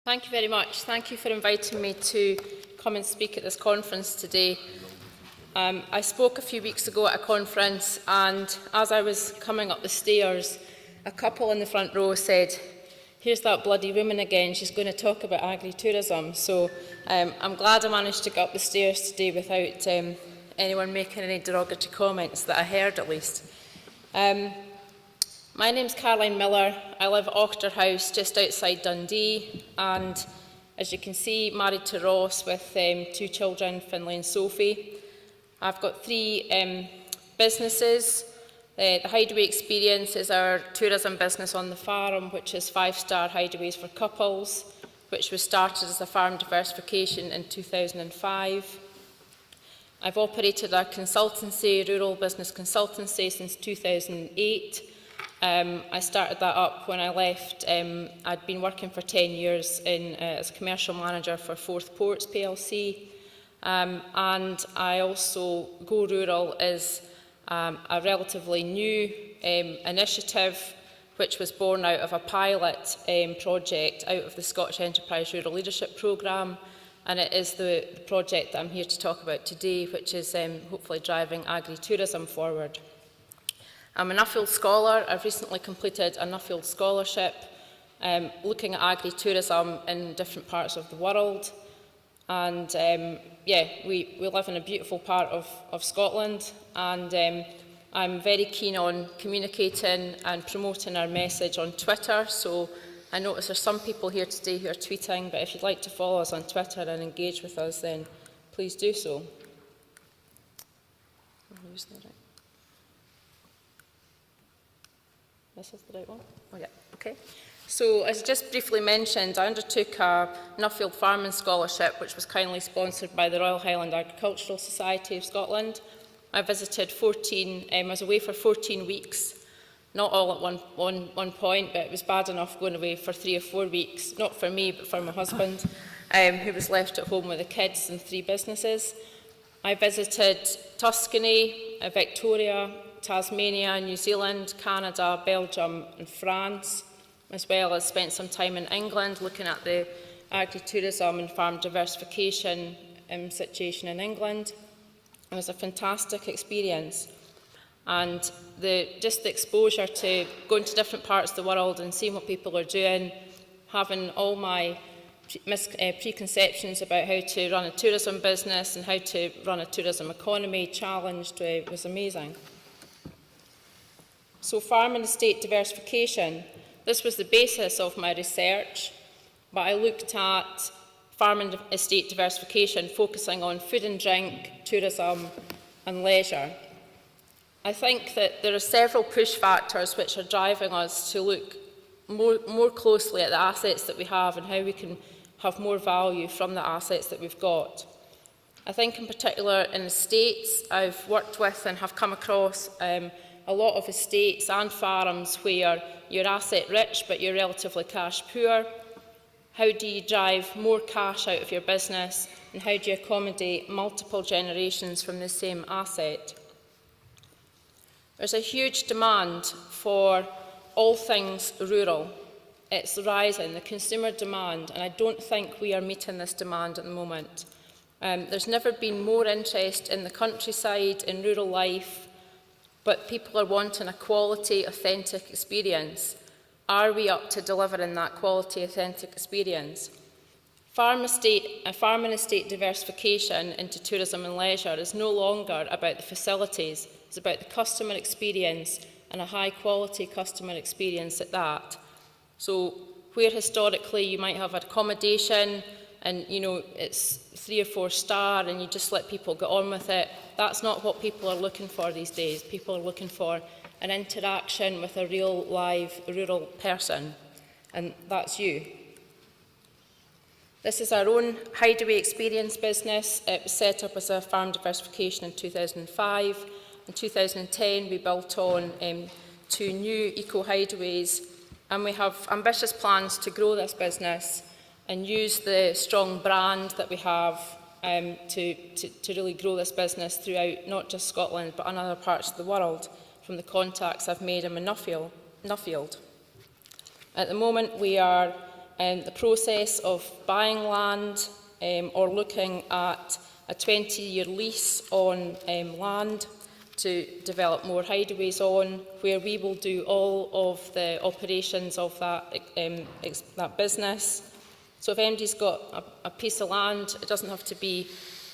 Thank you very much. Thank you for inviting me to come and speak at this conference today. I spoke a few weeks ago at a conference, and as I was coming up the stairs, a couple in the front row said, "Here's that bloody woman again, she's going to talk about agri-tourism." So I'm glad I managed to get up the stairs today without anyone making any derogatory comments that I heard at least. My name's Caroline Millar. I live at Auchter House just outside Dundee, and as you can see, married to Ross with 2 children, Finlay and Sophie. I've got 3 businesses. The Hideaway Experience is our tourism business on the farm, which is 5-star hideaways for couples, which was started as a farm diversification in 2005. I've operated a consultancy, rural business consultancy, since 2008. I started that up when I left. I'd been working for 10 years as commercial manager for Forth Ports plc, and I also Go Rural is a relatively new initiative which was born out of a pilot project out of the Scottish Enterprise Rural Leadership Programme, and it is the project that I'm here to talk about today, which is hopefully driving agri-tourism forward. I'm a Nuffield scholar. I've recently completed a Nuffield scholarship looking at agri-tourism in different parts of the world. And we live in a beautiful part of Scotland, and I'm very keen on communicating and promoting our message on Twitter. So I notice there's some people here today who are tweeting, but if you'd like to follow us on Twitter and engage with us, then please do so. This is the right one? Oh yeah, okay. So as I just briefly mentioned, I undertook a Nuffield Farming Scholarship, which was kindly sponsored by the Royal Highland Agricultural Society of Scotland. I visited 14, I was away for 14 weeks, not all at one point, but it was bad enough going away for 3 or 4 weeks, not for me, but for my husband, who was left at home with the kids and 3 businesses. I visited Tuscany, Victoria, Tasmania, New Zealand, Canada, Belgium and France, as well as spent some time in England looking at the agri-tourism and farm diversification situation in England. It was a fantastic experience, and just the exposure to going to different parts of the world and seeing what people are doing, having all my preconceptions about how to run a tourism business and how to run a tourism economy challenged was amazing. So farm and estate diversification, this was the basis of my research, but I looked at farm and estate diversification focusing on food and drink, tourism and leisure. I think that there are several push factors which are driving us to look more closely at the assets that we have and how we can have more value from the assets that we've got. I think in particular in estates, I've worked with and have come across a lot of estates and farms where you're asset rich but you're relatively cash poor. How do you drive more cash out of your business, and how do you accommodate multiple generations from the same asset? There's a huge demand for all things rural. It's rising, the consumer demand, and I don't think we are meeting this demand at the moment. There's never been more interest in the countryside, in rural life, but people are wanting a quality, authentic experience. Are we up to delivering that quality, authentic experience? Farm and estate diversification into tourism and leisure is no longer about the facilities. It's about the customer experience, and a high-quality customer experience at that. So where historically you might have accommodation and it's 3 or 4 star and you just let people get on with it, that's not what people are looking for these days. People are looking for an interaction with a real, live, rural person, and that's you. This is our own Hideaway Experience business. It was set up as a farm diversification in 2005. In 2010, we built on 2 new eco-hideaways, and we have ambitious plans to grow this business and use the strong brand that we have to really grow this business throughout not just Scotland but in other parts of the world, from the contacts I've made in Nuffield. At the moment we are the process of buying land or looking at a 20-year lease on land to develop more hideaways on, where we will do all of the operations of that business. So if anybody's got a piece of land, it doesn't have to be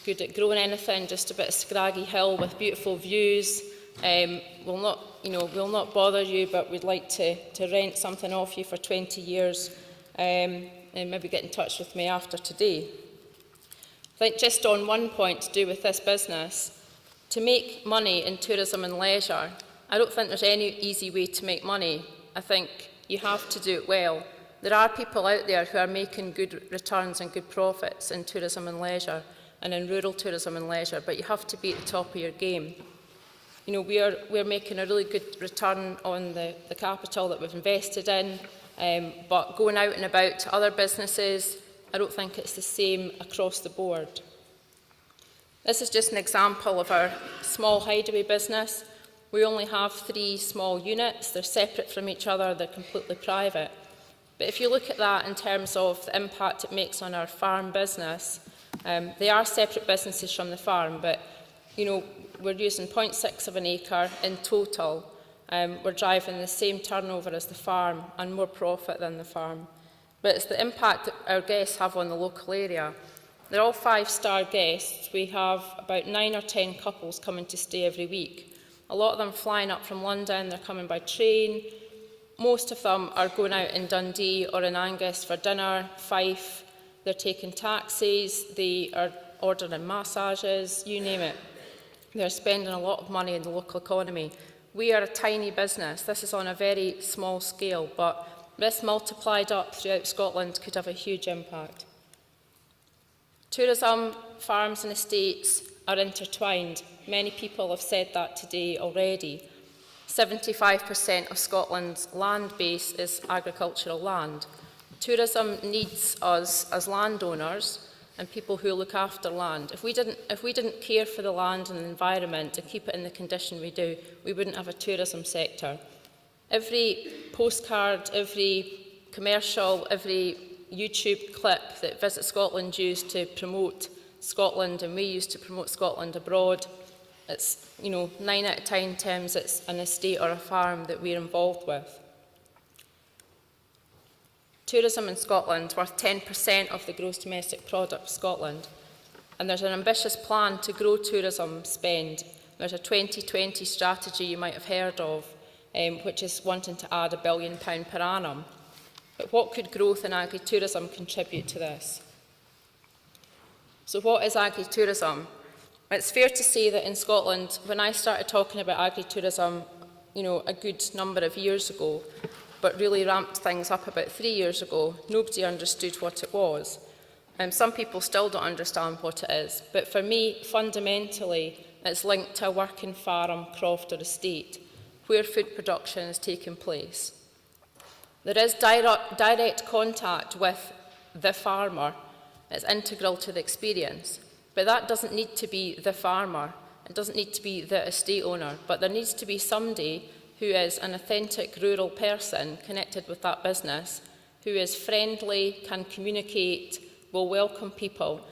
good at growing anything, just a bit of scraggy hill with beautiful views. We'll not bother you, but we'd like to rent something off you for 20 years and maybe get in touch with me after today. I think just on one point to do with this business, to make money in tourism and leisure, I don't think there's any easy way to make money. I think you have to do it well. There are people out there who are making good returns and good profits in tourism and leisure and in rural tourism and leisure, but you have to be at the top of your game. You know, we're making a really good return on the capital that we've invested in, but going out and about to other businesses, I don't think it's the same across the board. This is just an example of our small hideaway business. We only have 3 small units. They're separate from each other. They're completely private. But if you look at that in terms of the impact it makes on our farm business, they are separate businesses from the farm, but you know, we're using 0.6 of an acre in total. We're driving the same turnover as the farm and more profit than the farm. But it's the impact that our guests have on the local area. They're all 5-star guests. We have about 9 or 10 couples coming to stay every week. A lot of them flying up from London, they're coming by train. Most of them are going out in Dundee or in Angus for dinner, Fife. They're taking taxis, they are ordering massages, you name it. They're spending a lot of money in the local economy. We are a tiny business. This is on a very small scale, but this multiplied up throughout Scotland could have a huge impact. Tourism, farms and estates are intertwined. Many people have said that today already. 75% of Scotland's land base is agricultural land. Tourism needs us as landowners and people who look after land. If we didn't care for the land and the environment to keep it in the condition we do, we wouldn't have a tourism sector. Every postcard, every commercial, every YouTube clip that Visit Scotland used to promote Scotland and we used to promote Scotland abroad, it's 9 out of 10 times it's an estate or a farm that we're involved with. Tourism in Scotland is worth 10% of the gross domestic product of Scotland, and there's an ambitious plan to grow tourism spend. There's a 2020 strategy you might have heard of, which is wanting to add £1 billion per annum. But what could growth in agri-tourism contribute to this? So what is agri-tourism? It's fair to say that in Scotland, when I started talking about agri-tourism, a good number of years ago, but really ramped things up about 3 years ago, nobody understood what it was. Some people still don't understand what it is, but for me, fundamentally, it's linked to a working farm, croft or estate, where food production is taking place. There is direct contact with the farmer. It's integral to the experience. But that doesn't need to be the farmer. It doesn't need to be the estate owner. But there needs to be somebody who is an authentic rural person connected with that business, who is friendly, can communicate, will welcome people.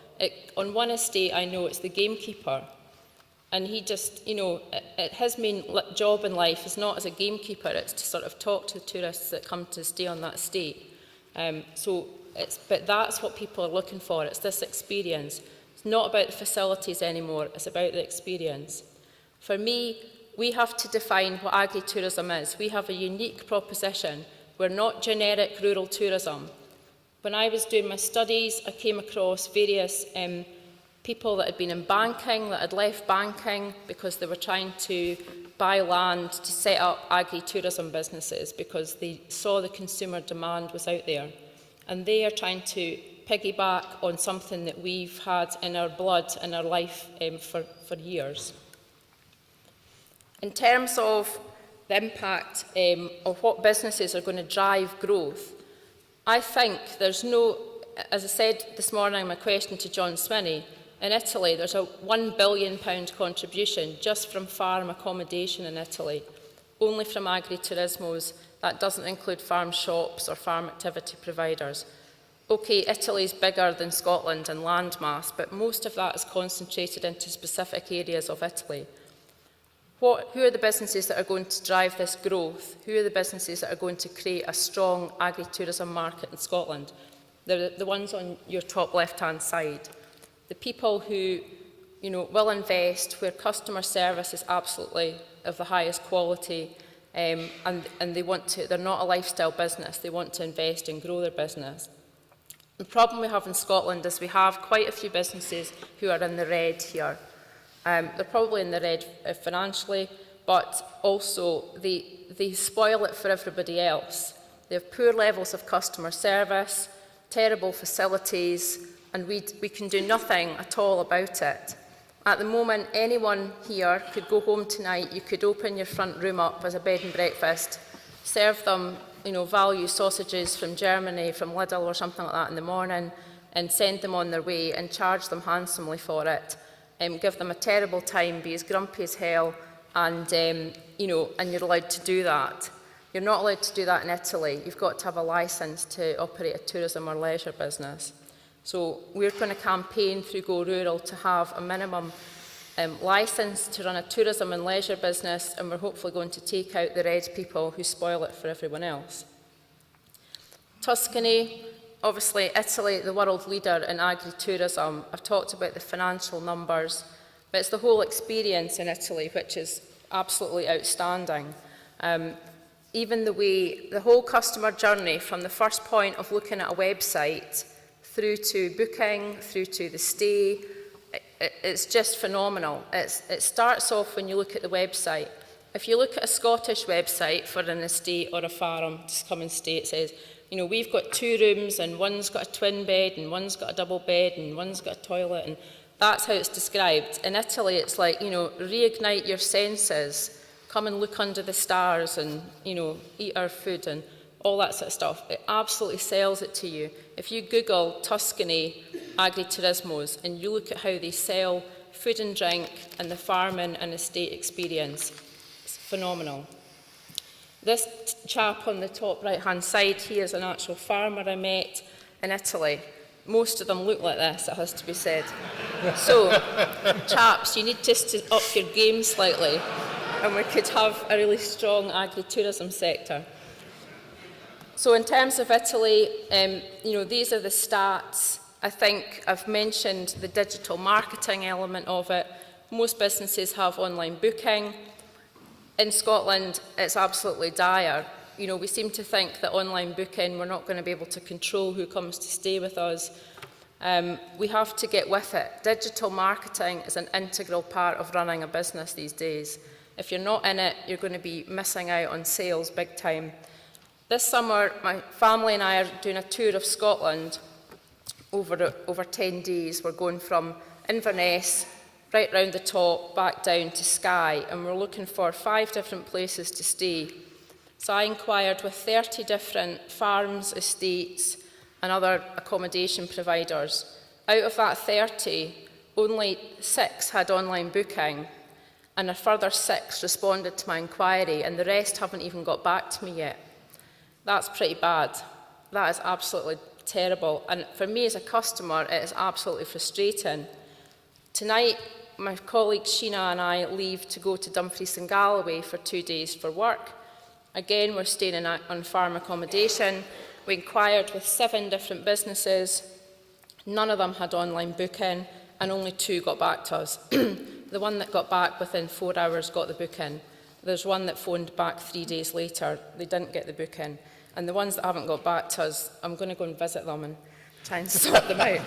On one estate, I know it's the gamekeeper. And he just, his main job in life is not as a gamekeeper, it's to sort of talk to the tourists that come to stay on that estate. But that's what people are looking for, it's this experience. It's not about the facilities anymore, it's about the experience. For me, we have to define what agri-tourism is. We have a unique proposition. We're not generic rural tourism. When I was doing my studies, I came across various people that had been in banking, that had left banking because they were trying to buy land to set up agri-tourism businesses because they saw the consumer demand was out there. And they are trying to piggyback on something that we've had in our blood, in our life for years. In terms of the impact of what businesses are going to drive growth, I think there's no, as I said this morning in my question to John Swinney, in Italy there's a £1 billion contribution just from farm accommodation in Italy, only from agri-turismos. That doesn't include farm shops or farm activity providers. Okay, Italy's bigger than Scotland in landmass, but most of that is concentrated into specific areas of Italy. Who are the businesses that are going to drive this growth? Who are the businesses that are going to create a strong agri-tourism market in Scotland? They're the ones on your top left-hand side. The people who will invest, where customer service is absolutely of the highest quality, and they're not a lifestyle business, they want to invest and grow their business. The problem we have in Scotland is we have quite a few businesses who are in the red here. They're probably in the red financially, but also they spoil it for everybody else. They have poor levels of customer service, terrible facilities, and we can do nothing at all about it. At the moment, anyone here could go home tonight, you could open your front room up as a bed and breakfast, serve them value sausages from Germany, from Lidl or something like that in the morning, and send them on their way and charge them handsomely for it. Give them a terrible time, be as grumpy as hell, and you're allowed to do that. You're not allowed to do that in Italy. You've got to have a licence to operate a tourism or leisure business. So we're going to campaign through Go Rural to have a minimum licence to run a tourism and leisure business, and we're hopefully going to take out the red people who spoil it for everyone else. Tuscany, obviously Italy, the world leader in agri-tourism. I've talked about the financial numbers, but it's the whole experience in Italy which is absolutely outstanding. Even the whole customer journey from the first point of looking at a website through to booking, through to the stay, it's just phenomenal. It starts off when you look at the website. If you look at a Scottish website for an estate or a farm to come and stay, it says, we've got 2 rooms and one's got a twin bed and one's got a double bed and one's got a toilet, and that's how it's described. In Italy, it's like, reignite your senses, come and look under the stars and, eat our food and all that sort of stuff. It absolutely sells it to you. If you Google Tuscany agriturismos and you look at how they sell food and drink and the farming and estate experience, it's phenomenal. This chap on the top right-hand side, he is an actual farmer I met in Italy. Most of them look like this, it has to be said. So, chaps, you need just to up your game slightly, and we could have a really strong agri-tourism sector. So in terms of Italy, these are the stats. I think I've mentioned the digital marketing element of it. Most businesses have online booking. In Scotland, it's absolutely dire. We seem to think that online booking, we're not going to be able to control who comes to stay with us. We have to get with it. Digital marketing is an integral part of running a business these days. If you're not in it, you're going to be missing out on sales big time. This summer, my family and I are doing a tour of Scotland over 10 days. We're going from Inverness right round the top, back down to Skye, and we're looking for 5 different places to stay. So I inquired with 30 different farms, estates, and other accommodation providers. Out of that 30, only 6 had online booking, and a further 6 responded to my inquiry, and the rest haven't even got back to me yet. That's pretty bad. That is absolutely terrible. And for me as a customer, it is absolutely frustrating. Tonight, my colleague Sheena and I leave to go to Dumfries and Galloway for 2 days for work. Again, we're staying on farm accommodation. We inquired with 7 different businesses. None of them had online booking, and only 2 got back to us. The one that got back within 4 hours got the booking. There's one that phoned back 3 days later. They didn't get the booking. And the ones that haven't got back to us, I'm going to go and visit them and try and sort them out.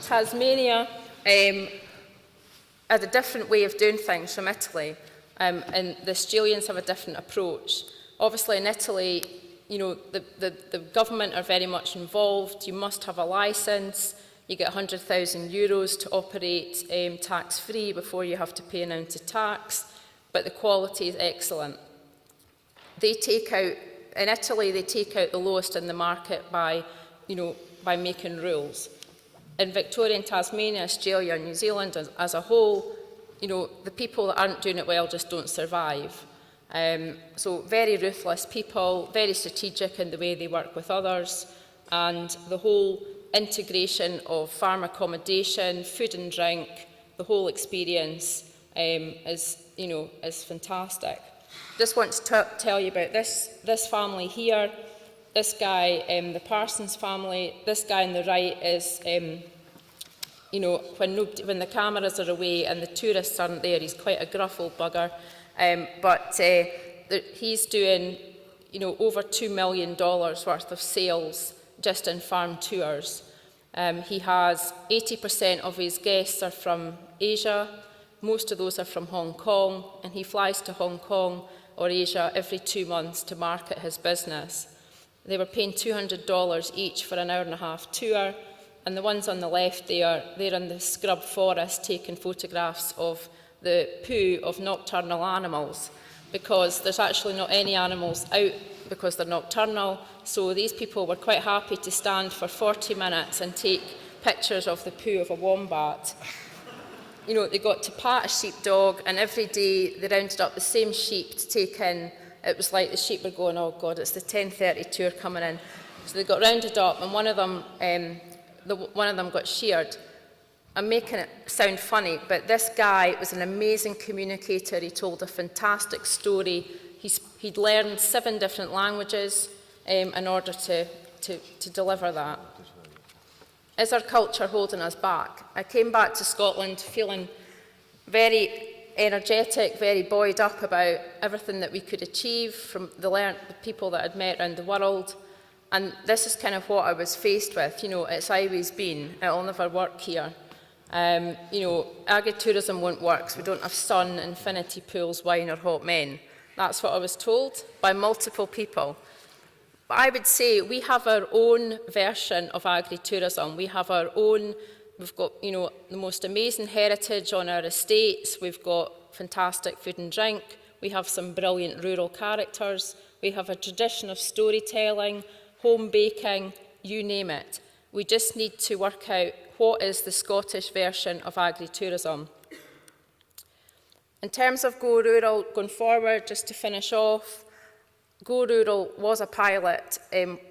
Tasmania had a different way of doing things from Italy, and the Australians have a different approach. Obviously in Italy, the government are very much involved. You must have a licence. You get €100,000 to operate tax-free before you have to pay an ounce of tax, but the quality is excellent. In Italy, they take out the lowest in the market by making rules. In Victoria and Tasmania, Australia and New Zealand as a whole, the people that aren't doing it well just don't survive. So very ruthless people, very strategic in the way they work with others, and the whole integration of farm accommodation, food and drink, the whole experience is fantastic. Just want to tell you about this family here. This guy, the Parsons family. This guy on the right is, when the cameras are away and the tourists aren't there, he's quite a gruff old bugger. He's doing, over $2 million worth of sales just in farm tours. He has 80% of his guests are from Asia. Most of those are from Hong Kong, and he flies to Hong Kong or Asia every 2 months to market his business. They were paying $200 each for an hour-and-a-half tour, and the ones on the left they're in the scrub forest taking photographs of the poo of nocturnal animals, because there's actually not any animals out because they're nocturnal. So these people were quite happy to stand for 40 minutes and take pictures of the poo of a wombat. They got to pat a sheepdog, and every day they rounded up the same sheep to take in. It was like the sheep were going, oh God, it's the 10:30 tour coming in. So they got rounded up, and one of them got sheared. I'm making it sound funny, but this guy was an amazing communicator. He told a fantastic story. He'd learned 7 different languages in order to deliver that. Is our culture holding us back? I came back to Scotland feeling very energetic, very buoyed up about everything that we could achieve from the people that I'd met around the world. And this is kind of what I was faced with. It's always been, it'll never work here. Agritourism won't work, so we don't have sun, infinity pools, wine or hot men. That's what I was told by multiple people. But I would say we have our own version of agritourism. We've got, the most amazing heritage on our estates. We've got fantastic food and drink. We have some brilliant rural characters. We have a tradition of storytelling, home baking, you name it. We just need to work out what is the Scottish version of agritourism. In terms of Go Rural going forward, just to finish off, Go Rural was a pilot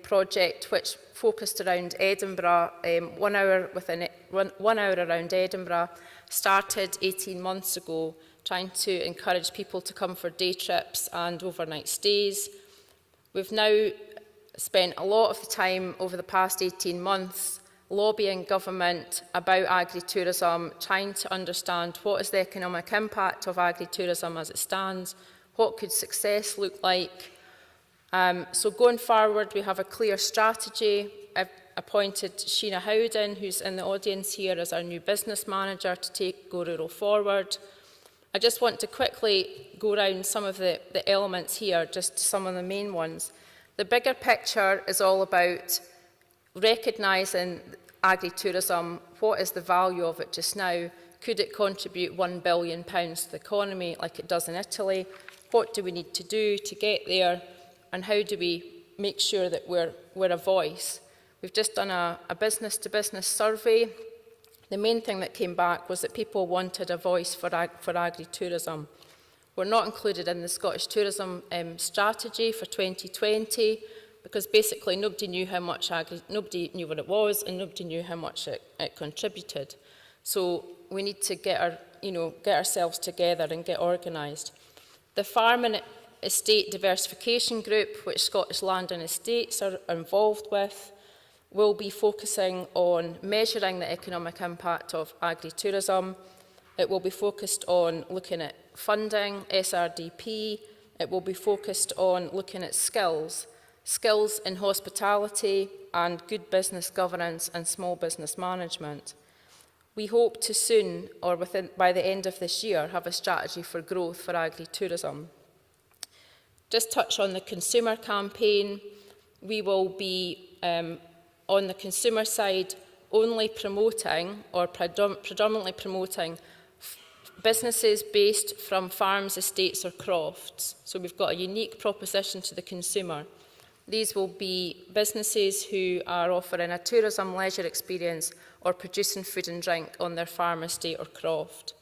project which focused around Edinburgh, 1 hour around Edinburgh, started 18 months ago, trying to encourage people to come for day trips and overnight stays. We've now spent a lot of the time over the past 18 months lobbying government about agritourism, trying to understand what is the economic impact of agritourism as it stands, what could success look like. So going forward, we have a clear strategy. I've appointed Sheena Howden, who's in the audience here, as our new business manager to take Go Rural forward. I just want to quickly go around some of the elements here, just some of the main ones. The bigger picture is all about recognising agritourism. What is the value of it just now? Could it contribute £1 billion to the economy like it does in Italy? What do we need to do to get there? And how do we make sure that we're a voice? We've just done a business-to-business survey. The main thing that came back was that people wanted a voice for agritourism. We're not included in the Scottish Tourism strategy for 2020 because basically nobody knew what it was and nobody knew how much it contributed. So we need to get ourselves together and get organised. The Farm and Estate Diversification Group, which Scottish Land and Estates are involved with, will be focusing on measuring the economic impact of agritourism. It will be focused on looking at funding, SRDP. It will be focused on looking at skills in hospitality and good business governance and small business management. We hope to soon, or by the end of this year, have a strategy for growth for agritourism. Just touch on the consumer campaign. We will be, on the consumer side, only promoting or predominantly promoting businesses based from farms, estates or crofts. So we've got a unique proposition to the consumer. These will be businesses who are offering a tourism leisure experience or producing food and drink on their farm, estate or croft.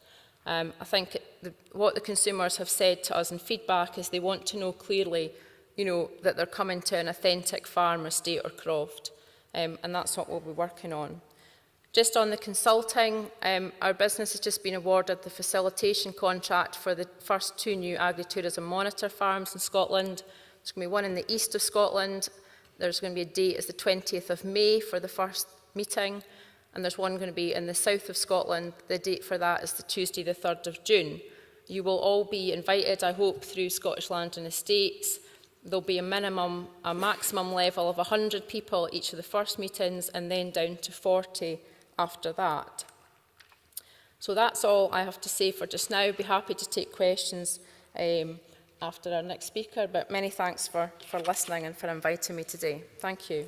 I think what the consumers have said to us in feedback is they want to know clearly, that they're coming to an authentic farm, estate or croft. and that's what we'll be working on. Just on the consulting, our business has just been awarded the facilitation contract for the first 2 new agri-tourism monitor farms in Scotland. There's going to be one in the east of Scotland. There's going to be a date as the 20th of May for the first meeting, and there's one going to be in the south of Scotland. The date for that is the Tuesday, the 3rd of June. You will all be invited, I hope, through Scottish Land and Estates. There'll be a maximum level of 100 people at each of the first meetings, and then down to 40 after that. So that's all I have to say for just now. I'd be happy to take questions after our next speaker, but many thanks for listening and for inviting me today. Thank you.